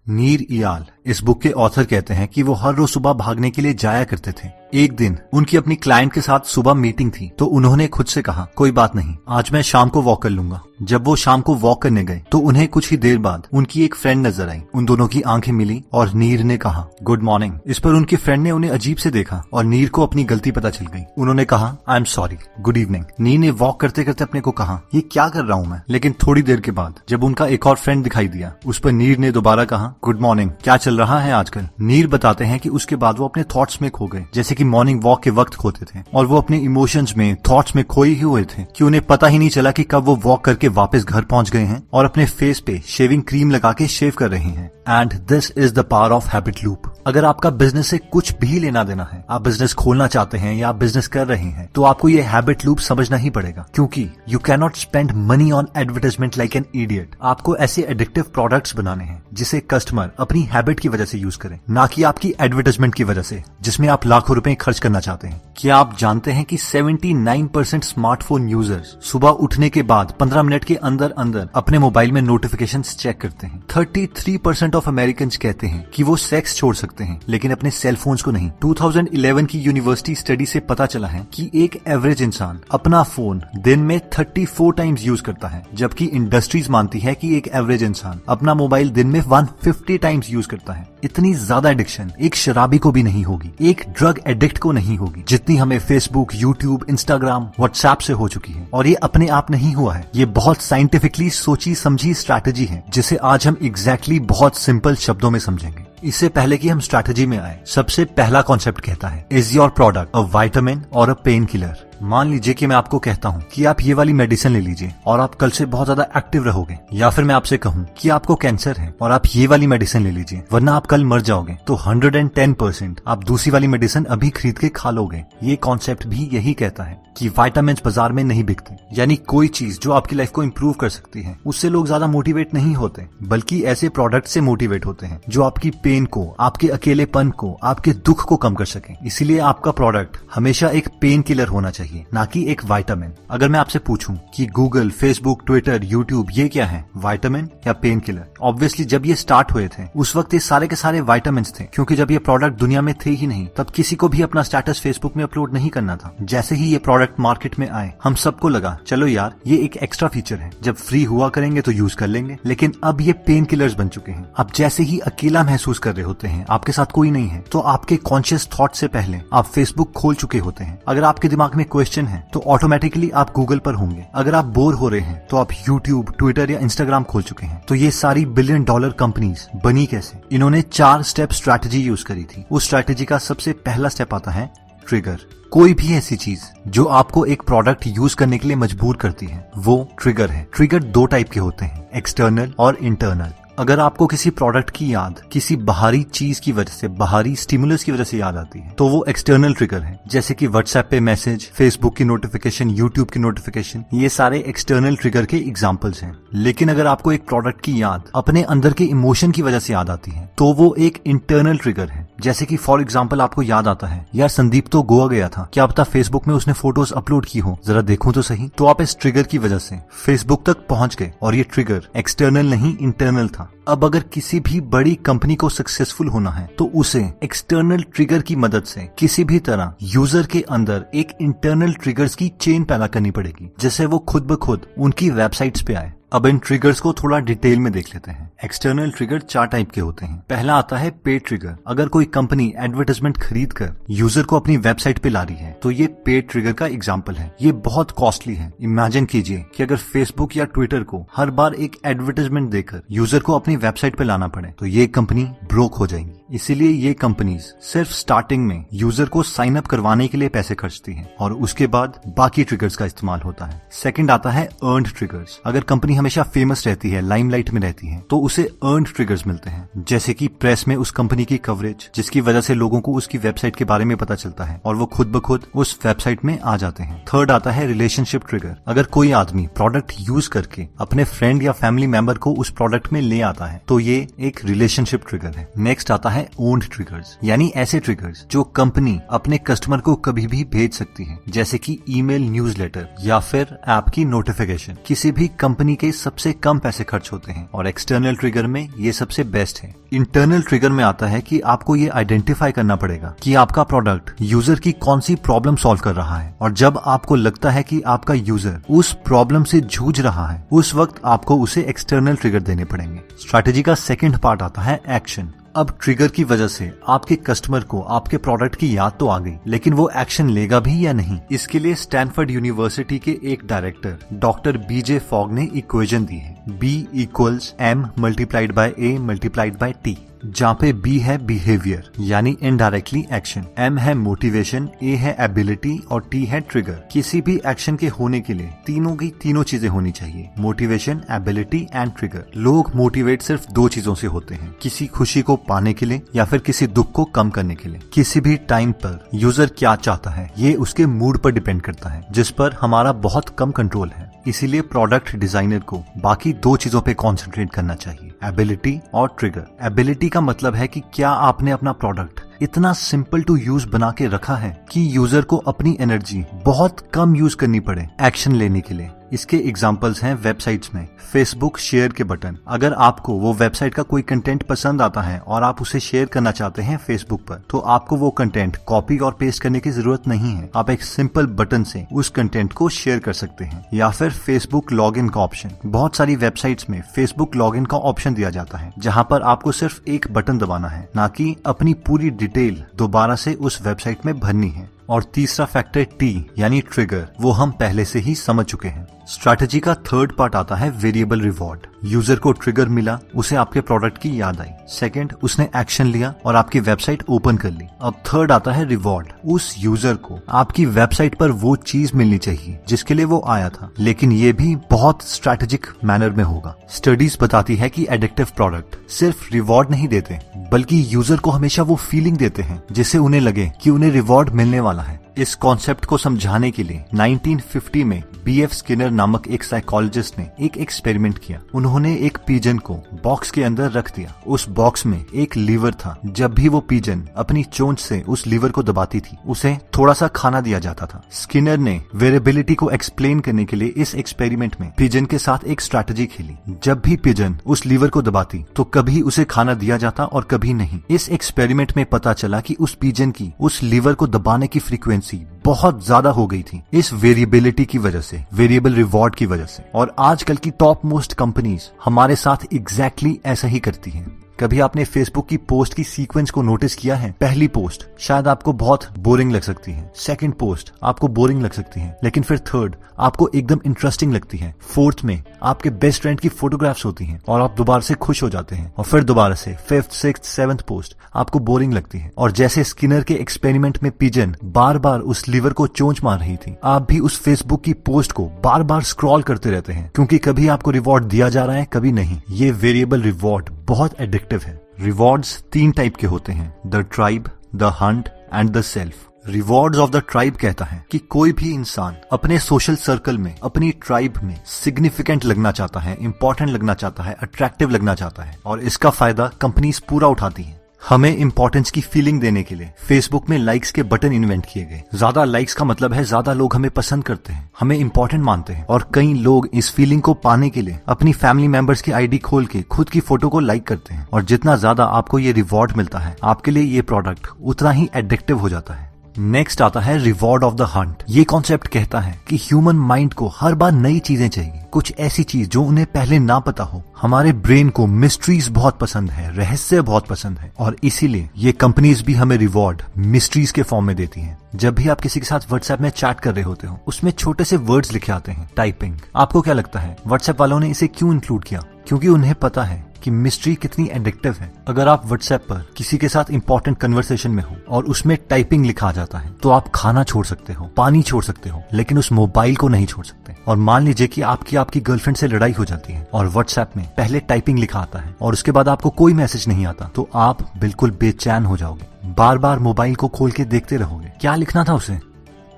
नीर इयाल इस बुक के ऑथर कहते हैं कि वो हर रोज सुबह भागने के लिए जाया करते थे। एक दिन उनकी अपनी क्लाइंट के साथ सुबह मीटिंग थी तो उन्होंने खुद से कहा कोई बात नहीं, आज मैं शाम को वॉक कर लूंगा। जब वो शाम को वॉक करने गए तो उन्हें कुछ ही देर बाद उनकी एक फ्रेंड नजर आई। उन दोनों की आंखें मिली और नीर ने कहा गुड मॉर्निंग। इस पर उनकी फ्रेंड ने उन्हें अजीब से देखा और नीर को अपनी गलती पता चल गई। उन्होंने कहा I am sorry, good evening. नीर ने वॉक करते करते अपने को कहा ये क्या कर रहा हूँ मैं। लेकिन थोड़ी देर के बाद जब उनका एक और फ्रेंड दिखाई दिया उस पर नीर ने दोबारा कहा गुड मॉर्निंग, क्या चल रहा है आजकल। नीर बताते हैं कि उसके बाद वो अपने थॉट्स में खो गए, जैसे कि मॉर्निंग वॉक के वक्त खोते थे और वो अपने इमोशंस में थॉट्स में खोए ही हुए थे कि उन्हें पता ही नहीं चला कि कब वो वॉक करके वापस घर पहुंच गए हैं और अपने फेस पे शेविंग क्रीम लगा के शेव कर रहे हैं। And this is the power of habit loop. अगर आपका बिजनेस से कुछ भी लेना देना है, आप बिजनेस खोलना चाहते हैं या आप बिजनेस कर रहे हैं, तो आपको ये हैबिट लूप समझना ही पड़ेगा, क्योंकि you can not spend money on advertisement like an idiot. आपको ऐसे एडिक्टिव प्रोडक्ट्स बनाने हैं जिसे कस्टमर अपनी हैबिट की वजह से यूज करें, ना कि आपकी एडवर्टाइजमेंट की वजह से जिसमें आप लाखों रुपए खर्च करना चाहते हैं। क्या आप जानते हैं कि 79% स्मार्टफोन यूजर्स सुबह उठने के बाद 15 मिनट के अंदर अंदर अपने मोबाइल में नोटिफिकेशंस चेक करते हैं। 33% ऑफ अमेरिकन्स कहते हैं कि वो सेक्स छोड़ सकते हैं लेकिन अपने सेल फोन्स को नहीं। 2011 की यूनिवर्सिटी स्टडी से पता चला है कि एक एवरेज इंसान अपना फोन दिन में 34 टाइम्स यूज करता है, जबकि इंडस्ट्रीज मानती है कि एक एवरेज इंसान अपना मोबाइल दिन में 150 टाइम्स यूज करता है। इतनी ज्यादा एडिक्शन एक शराबी को भी नहीं होगी, एक ड्रग एडिक्ट को नहीं होगी, जितनी हमें फेसबुक, यूट्यूब, इंस्टाग्राम, व्हाट्सएप से हो चुकी है। और ये अपने आप नहीं हुआ है, ये बहुत साइंटिफिकली सोची समझी स्ट्रैटेजी है जिसे आज हम एग्जैक्टली बहुत सिंपल शब्दों में समझेंगे। इससे पहले कि हम स्ट्रैटेजी में आए, सबसे पहला कॉन्सेप्ट कहता है is your product a vitamin और अ पेन किलर। मान लीजिए कि मैं आपको कहता हूँ कि आप ये वाली मेडिसिन ले लीजिए और आप कल से बहुत ज्यादा एक्टिव रहोगे, या फिर मैं आपसे कहूँ कि आपको कैंसर है और आप ये वाली मेडिसिन ले लीजिए वरना आप कल मर जाओगे, तो 110% आप दूसरी वाली मेडिसिन अभी खरीद के खा लोगे। ये कॉन्सेप्ट भी यही कहता है कि विटामिन बाजार में नहीं बिकते, यानी कोई चीज जो आपकी लाइफ को इम्प्रूव कर सकती है उससे लोग ज्यादा मोटिवेट नहीं होते, बल्कि ऐसे प्रोडक्ट से मोटिवेट होते हैं जो आपकी पेन को, आपके अकेलेपन को, आपके दुख को कम कर सके। इसीलिए आपका प्रोडक्ट हमेशा एक पेन किलर होना चाहिए, ना कि एक विटामिन। अगर मैं आपसे पूछूं कि गूगल, फेसबुक, ट्विटर, यूट्यूब ये क्या है, विटामिन या पेन किलर? ऑब्वियसली जब ये स्टार्ट हुए थे उस वक्त ये सारे के सारे विटामिन थे, क्योंकि जब ये प्रोडक्ट दुनिया में थे ही नहीं तब किसी को भी अपना स्टेटस फेसबुक में अपलोड नहीं करना था। जैसे ही ये प्रोडक्ट मार्केट में आए हम सबको लगा चलो यार ये एक एक्स्ट्रा फीचर है, जब फ्री हुआ करेंगे तो यूज कर लेंगे। लेकिन अब ये पेन किलर्स बन चुके हैं। अब जैसे ही अकेला महसूस कर रहे होते हैं, आपके साथ कोई नहीं है, तो आपके कॉन्शियस थॉट से पहले आप फेसबुक खोल चुके होते हैं। अगर आपके दिमाग में क्वेश्चन है तो ऑटोमेटिकली आप गूगल पर होंगे। अगर आप बोर हो रहे हैं तो आप यूट्यूब, ट्विटर या इंस्टाग्राम खोल चुके हैं। तो ये सारी $1 बिलियन कंपनीज बनी कैसे? इन्होंने 4 स्टेप स्ट्रैटेजी यूज करी थी। उस स्ट्रैटेजी का सबसे पहला स्टेप आता है ट्रिगर। कोई भी ऐसी चीज जो आपको एक प्रोडक्ट यूज करने के लिए मजबूर करती है वो ट्रिगर है। ट्रिगर 2 टाइप के होते हैं, एक्सटर्नल और इंटरनल। अगर आपको किसी प्रोडक्ट की याद किसी बाहरी चीज की वजह से, बाहरी स्टिमुलस की वजह से याद आती है तो वो एक्सटर्नल ट्रिगर है, जैसे कि व्हाट्सएप पे मैसेज, फेसबुक की नोटिफिकेशन, यूट्यूब की नोटिफिकेशन, ये सारे एक्सटर्नल ट्रिगर के एग्जांपल्स हैं। लेकिन अगर आपको एक प्रोडक्ट की याद अपने अंदर के इमोशन की वजह से याद आती है तो वो एक इंटरनल ट्रिगर है। जैसे कि फॉर एग्जाम्पल आपको याद आता है यार संदीप तो गोवा गया था, क्या पता फेसबुक में उसने फोटोज अपलोड की हो, जरा देखूं तो सही। तो आप इस ट्रिगर की वजह से फेसबुक तक पहुंच गए और ये ट्रिगर एक्सटर्नल नहीं इंटरनल था। अब अगर किसी भी बड़ी कंपनी को सक्सेसफुल होना है तो उसे एक्सटर्नल ट्रिगर की मदद से किसी भी तरह यूजर के अंदर एक इंटरनल ट्रिगर्स की चेन पैदा करनी पड़ेगी, जिससे वो खुद ब खुद उनकी वेबसाइट्स पे आए। अब इन ट्रिगर्स को थोड़ा डिटेल में देख लेते हैं। एक्सटर्नल ट्रिगर 4 टाइप के होते हैं। पहला आता है पेड ट्रिगर। अगर कोई कंपनी एडवर्टाइजमेंट खरीद कर यूजर को अपनी वेबसाइट पे ला रही है तो ये पेड ट्रिगर का एग्जांपल है। ये बहुत कॉस्टली है। इमेजिन कीजिए कि अगर फेसबुक या ट्विटर को हर बार एक एडवर्टाइजमेंट देकर यूजर को अपनी वेबसाइट पे लाना पड़े तो ये कंपनी ब्रोक हो जाएगी। इसीलिए ये कंपनीज सिर्फ स्टार्टिंग में यूजर को साइन अप करवाने के लिए पैसे खर्चती हैं और उसके बाद बाकी ट्रिगर्स का इस्तेमाल होता है। सेकंड आता है अर्न्ड ट्रिगर्स। अगर कंपनी हमेशा फेमस रहती है, लाइमलाइट में रहती है, तो उसे अर्न्ड ट्रिगर्स मिलते हैं, जैसे कि प्रेस में उस कंपनी की कवरेज, जिसकी वजह से लोगों को उसकी वेबसाइट के बारे में पता चलता है और वो खुद ब खुद उस वेबसाइट में आ जाते हैं। थर्ड आता है रिलेशनशिप ट्रिगर। अगर कोई आदमी प्रोडक्ट यूज करके अपने फ्रेंड या फैमिली मेंबर को उस प्रोडक्ट में ले आता है तो ये एक रिलेशनशिप ट्रिगर है। नेक्स्ट आता है है ओन्ड ट्रिगर्स, यानी ऐसे ट्रिगर्स जो कंपनी अपने कस्टमर को कभी भी भेज सकती है, जैसे कि ईमेल, न्यूज़लेटर या फिर ऐप की नोटिफिकेशन। किसी भी कंपनी के सबसे कम पैसे खर्च होते हैं और एक्सटर्नल ट्रिगर में ये सबसे बेस्ट है। इंटरनल ट्रिगर में आता है कि आपको ये आइडेंटिफाई करना पड़ेगा कि आपका प्रोडक्ट यूजर की कौन सी प्रॉब्लम सॉल्व कर रहा है, और जब आपको लगता है कि आपका यूजर उस प्रॉब्लम से जूझ रहा है, उस वक्त आपको उसे एक्सटर्नल ट्रिगर देने पड़ेंगे। स्ट्रैटेजी का सेकंड पार्ट आता है एक्शन। अब ट्रिगर की वजह से आपके कस्टमर को आपके प्रोडक्ट की याद तो आ गई, लेकिन वो एक्शन लेगा भी या नहीं, इसके लिए स्टैनफोर्ड यूनिवर्सिटी के एक डायरेक्टर डॉक्टर बीजे फॉग ने इक्वेशन दी है, B=M×A×T, जहाँ पे B है बिहेवियर यानी इनडायरेक्टली एक्शन, M है मोटिवेशन, A है एबिलिटी और T है ट्रिगर। किसी भी एक्शन के होने के लिए तीनों की तीनों चीजें होनी चाहिए, मोटिवेशन, एबिलिटी एंड ट्रिगर। लोग मोटिवेट सिर्फ दो चीजों से होते हैं, किसी खुशी को पाने के लिए या फिर किसी दुख को कम करने के लिए। किसी भी टाइम पर यूजर क्या चाहता है ये उसके मूड पर डिपेंड करता है, जिस पर हमारा बहुत कम कंट्रोल है। इसीलिए प्रोडक्ट डिजाइनर को बाकी दो चीजों पे कंसंट्रेट करना चाहिए, एबिलिटी और ट्रिगर। एबिलिटी का मतलब है कि क्या आपने अपना प्रोडक्ट इतना सिंपल टू यूज बना के रखा है कि यूजर को अपनी एनर्जी बहुत कम यूज करनी पड़े एक्शन लेने के लिए। इसके एग्जांपल्स हैं वेबसाइट्स में फेसबुक शेयर के बटन। अगर आपको वो वेबसाइट का कोई कंटेंट पसंद आता है और आप उसे शेयर करना चाहते हैं फेसबुक पर, तो आपको वो कंटेंट कॉपी और पेस्ट करने की जरूरत नहीं है। आप एक सिंपल बटन से उस कंटेंट को शेयर कर सकते हैं। या फिर फेसबुक लॉगिन का ऑप्शन, बहुत सारी वेबसाइट्स में फेसबुक लॉगिन का ऑप्शन दिया जाता है, जहाँ पर आपको सिर्फ एक बटन दबाना है, ना कि अपनी पूरी डिटेल दोबारा से उस वेबसाइट में भरनी है। और तीसरा फैक्टर T यानी ट्रिगर, वो हम पहले से ही समझ चुके हैं। स्ट्रैटेजी का थर्ड पार्ट आता है वेरिएबल रिवॉर्ड। यूजर को ट्रिगर मिला, उसे आपके प्रोडक्ट की याद आई। सेकंड, उसने एक्शन लिया और आपकी वेबसाइट ओपन कर ली। अब थर्ड आता है रिवॉर्ड। उस यूजर को आपकी वेबसाइट पर वो चीज मिलनी चाहिए जिसके लिए वो आया था, लेकिन ये भी बहुत स्ट्रैटेजिक मैनर में होगा। स्टडीज बताती है कि एडिक्टिव प्रोडक्ट सिर्फ रिवॉर्ड नहीं देते, बल्कि यूजर को हमेशा वो फीलिंग देते हैं जिससे उन्हें लगे कि उन्हें रिवॉर्ड मिलने वाला है। इस कॉन्सेप्ट को समझाने के लिए 1950 में B.F. स्किनर नामक एक साइकोलॉजिस्ट ने एक एक्सपेरिमेंट किया। उन्होंने एक पिजन को बॉक्स के अंदर रख दिया। उस बॉक्स में एक लीवर था। जब भी वो पिजन अपनी चोंच से उस लीवर को दबाती थी, उसे थोड़ा सा खाना दिया जाता था। स्किनर ने वेरिएबिलिटी को एक्सप्लेन करने के लिए इस एक्सपेरिमेंट में पिजन के साथ एक स्ट्रैटेजी खेली। जब भी पिजन उस लीवर को दबाती तो कभी उसे खाना दिया जाता और कभी नहीं। इस एक्सपेरिमेंट में पता चला कि उस पिजन की उस लीवर को दबाने की फ्रीक्वेंसी बहुत ज्यादा हो गई थी, इस वेरिएबिलिटी की वजह से, वेरिएबल रिवॉर्ड की वजह से। और आजकल की टॉप मोस्ट कंपनीज हमारे साथ एग्जैक्टली ऐसा ही करती हैं। कभी आपने फेसबुक की पोस्ट की सीक्वेंस को नोटिस किया है? पहली पोस्ट शायद आपको बहुत बोरिंग लग सकती है, सेकंड पोस्ट आपको बोरिंग लग सकती है, लेकिन फिर थर्ड आपको एकदम इंटरेस्टिंग लगती है, फोर्थ में आपके बेस्ट फ्रेंड की फोटोग्राफ्स होती हैं और आप दोबारा से खुश हो जाते हैं, और फिर दोबारा से फिफ्थ, सिक्स्थ, सेवंथ पोस्ट आपको बोरिंग लगती है। और जैसे स्किनर के एक्सपेरिमेंट में पिजन बार बार उस लीवर को चोंच मार रही थी, आप भी उस फेसबुक की पोस्ट को बार बार स्क्रॉल करते रहते हैं, क्योंकि कभी आपको रिवॉर्ड दिया जा रहा है, कभी नहीं। ये वेरिएबल रिवॉर्ड बहुत एडिक्टिव है। रिवॉर्ड्स 3 टाइप के होते हैं, the tribe, the Hunt and the self. Rewards of the tribe कहता है कि कोई भी इंसान अपने सोशल सर्कल में, अपनी ट्राइब में सिग्निफिकेंट लगना चाहता है, इंपॉर्टेंट लगना चाहता है, अट्रैक्टिव लगना चाहता है, और इसका फायदा कंपनीज पूरा उठाती हैं। हमें इंपॉर्टेंस की फीलिंग देने के लिए फेसबुक में लाइक्स के बटन इन्वेंट किए गए। ज्यादा लाइक्स का मतलब है ज्यादा लोग हमें पसंद करते हैं, हमें इंपॉर्टेंट मानते हैं, और कई लोग इस फीलिंग को पाने के लिए अपनी फैमिली मेंबर्स की आईडी खोल के खुद की फोटो को लाइक करते हैं। और जितना ज्यादा आपको ये रिवॉर्ड मिलता है, आपके लिए ये प्रोडक्ट उतना ही एडिक्टिव हो जाता है। नेक्स्ट आता है रिवॉर्ड ऑफ द हंट। ये कॉन्सेप्ट कहता है कि ह्यूमन माइंड को हर बार नई चीजें चाहिए, कुछ ऐसी चीज जो उन्हें पहले ना पता हो। हमारे ब्रेन को मिस्ट्रीज बहुत पसंद है, रहस्य बहुत पसंद है, और इसीलिए ये कंपनीज भी हमें रिवॉर्ड मिस्ट्रीज के फॉर्म में देती हैं। जब भी आप किसी के साथ व्हाट्सएप में चैट कर रहे होते हो, उसमें छोटे से वर्ड्स लिखे आते हैं, टाइपिंग। आपको क्या लगता है व्हाट्सएप वालों ने इसे क्यों इंक्लूड किया? क्योंकि उन्हें पता है कि मिस्ट्री कितनी एडिक्टिव है। अगर आप व्हाट्सएप पर किसी के साथ इंपॉर्टेंट कन्वर्सेशन में हो और उसमें टाइपिंग लिखा आ जाता है, तो आप खाना छोड़ सकते हो, पानी छोड़ सकते हो, लेकिन उस मोबाइल को नहीं छोड़ सकते। और मान लीजिए कि आपकी गर्लफ्रेंड से लड़ाई हो जाती है और व्हाट्सएप में पहले टाइपिंग लिखा आता है और उसके बाद आपको कोई मैसेज नहीं आता, तो आप बिल्कुल बेचैन हो जाओगे, बार बार मोबाइल को खोल के देखते रहोगे, क्या लिखना था उसे।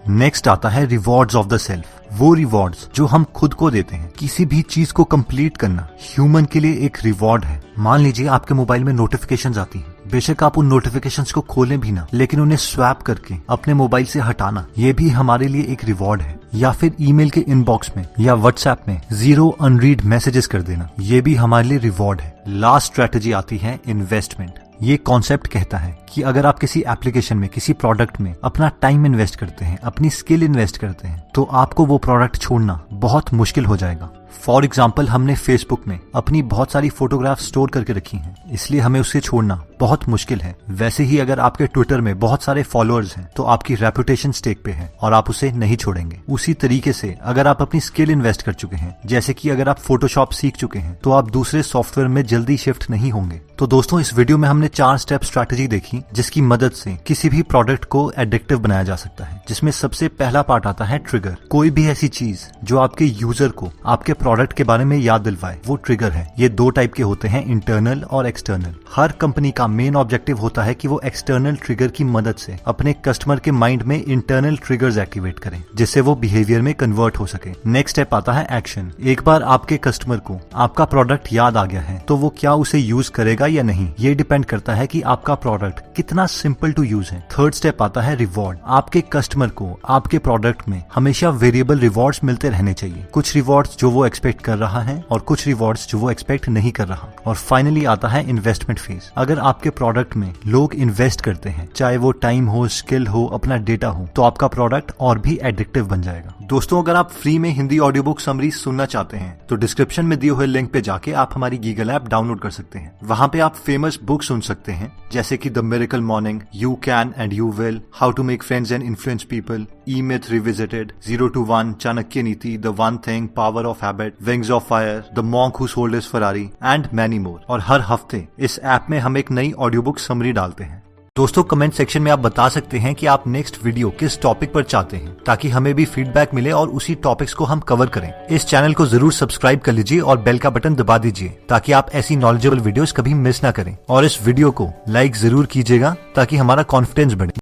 नेक्स्ट आता है रिवॉर्ड्स ऑफ द सेल्फ। वो रिवॉर्ड्स जो हम खुद को देते हैं। किसी भी चीज को कंप्लीट करना ह्यूमन के लिए एक रिवॉर्ड है। मान लीजिए आपके मोबाइल में नोटिफिकेशंस आती हैं, बेशक आप उन नोटिफिकेशंस को खोलें भी ना, लेकिन उन्हें स्वैप करके अपने मोबाइल से हटाना ये भी हमारे लिए एक रिवॉर्ड है। या फिर ईमेल के इनबॉक्स में या व्हाट्सएप में 0 अनरीड मैसेजेस कर देना, ये भी हमारे लिए रिवॉर्ड है। लास्ट स्ट्रेटेजी आती है इन्वेस्टमेंट। ये कॉन्सेप्ट कहता है कि अगर आप किसी एप्लीकेशन में, किसी प्रोडक्ट में अपना टाइम इन्वेस्ट करते हैं, अपनी स्किल इन्वेस्ट करते हैं, तो आपको वो प्रोडक्ट छोड़ना बहुत मुश्किल हो जाएगा। फॉर एग्जाम्पल, हमने फेसबुक में अपनी बहुत सारी फोटोग्राफ स्टोर करके रखी हैं, इसलिए हमें उसे छोड़ना बहुत मुश्किल है। वैसे ही अगर आपके ट्विटर में बहुत सारे फॉलोअर्स हैं तो आपकी रेपुटेशन स्टेक पे है और आप उसे नहीं छोड़ेंगे। उसी तरीके से अगर आप अपनी स्किल इन्वेस्ट कर चुके हैं, जैसे कि अगर आप फोटोशॉप सीख चुके हैं, तो आप दूसरे सॉफ्टवेयर में जल्दी शिफ्ट नहीं होंगे। तो दोस्तों, इस वीडियो में हमने 4 स्टेप स्ट्रैटेजी देखी जिसकी मदद से किसी भी प्रोडक्ट को एडिक्टिव बनाया जा सकता है, जिसमें सबसे पहला पार्ट आता है ट्रिगर। कोई भी ऐसी चीज जो आपके यूजर को आपके प्रोडक्ट के बारे में याद दिलवाए, वो ट्रिगर है। ये 2 टाइप के होते हैं, इंटरनल और एक्सटर्नल। हर कंपनी का मेन ऑब्जेक्टिव होता है कि वो एक्सटर्नल ट्रिगर की मदद से अपने कस्टमर के माइंड में इंटरनल ट्रिगर्स एक्टिवेट करें, जिससे वो बिहेवियर में कन्वर्ट हो सके। नेक्स्ट स्टेप आता है एक्शन। एक बार आपके कस्टमर को आपका प्रोडक्ट याद आ गया है तो वो क्या उसे यूज करेगा या नहीं, ये डिपेंड करता है कि आपका प्रोडक्ट कितना सिंपल टू यूज है। थर्ड स्टेप आता है रिवॉर्ड। आपके कस्टमर को आपके प्रोडक्ट में हमेशा वेरिएबल रिवॉर्ड्स मिलते रहने चाहिए। कुछ रिवॉर्ड्स जो वो एक्सपेक्ट कर रहा है और कुछ रिवॉर्ड्स जो वो एक्सपेक्ट नहीं कर रहा। और फाइनली आता है इन्वेस्टमेंट फेज। अगर आपके प्रोडक्ट में लोग इन्वेस्ट करते हैं, चाहे वो टाइम हो, स्किल हो, अपना डेटा हो, तो आपका प्रोडक्ट और भी एडिक्टिव बन जाएगा। दोस्तों, अगर आप फ्री में हिंदी ऑडियो बुक समरी सुनना चाहते हैं तो डिस्क्रिप्शन में दिए हुए लिंक पे जाके आप हमारी गीगल ऐप डाउनलोड कर सकते हैं। वहाँ पे आप फेमस बुक सुन सकते हैं, जैसे कि the miracle morning, you can and you will, how to make friends and influence people, E myth revisited, 0 to 1, Chanakya Niti, the one thing, power of habit, wings of fire, the monk who sold his Ferrari and many more. और हर हफ्ते इस app में हम एक नई audio book summary डालते हैं। दोस्तों, कमेंट सेक्शन में आप बता सकते हैं कि आप नेक्स्ट वीडियो किस टॉपिक पर चाहते हैं, ताकि हमें भी फीडबैक मिले और उसी टॉपिक्स को हम कवर करें। इस चैनल को जरूर सब्सक्राइब कर लीजिए और बेल का बटन दबा दीजिए, ताकि आप ऐसी नॉलेजेबल वीडियोस कभी मिस ना करें। और इस वीडियो को लाइक जरूर कीजिएगा ताकि हमारा कॉन्फिडेंस बढ़े।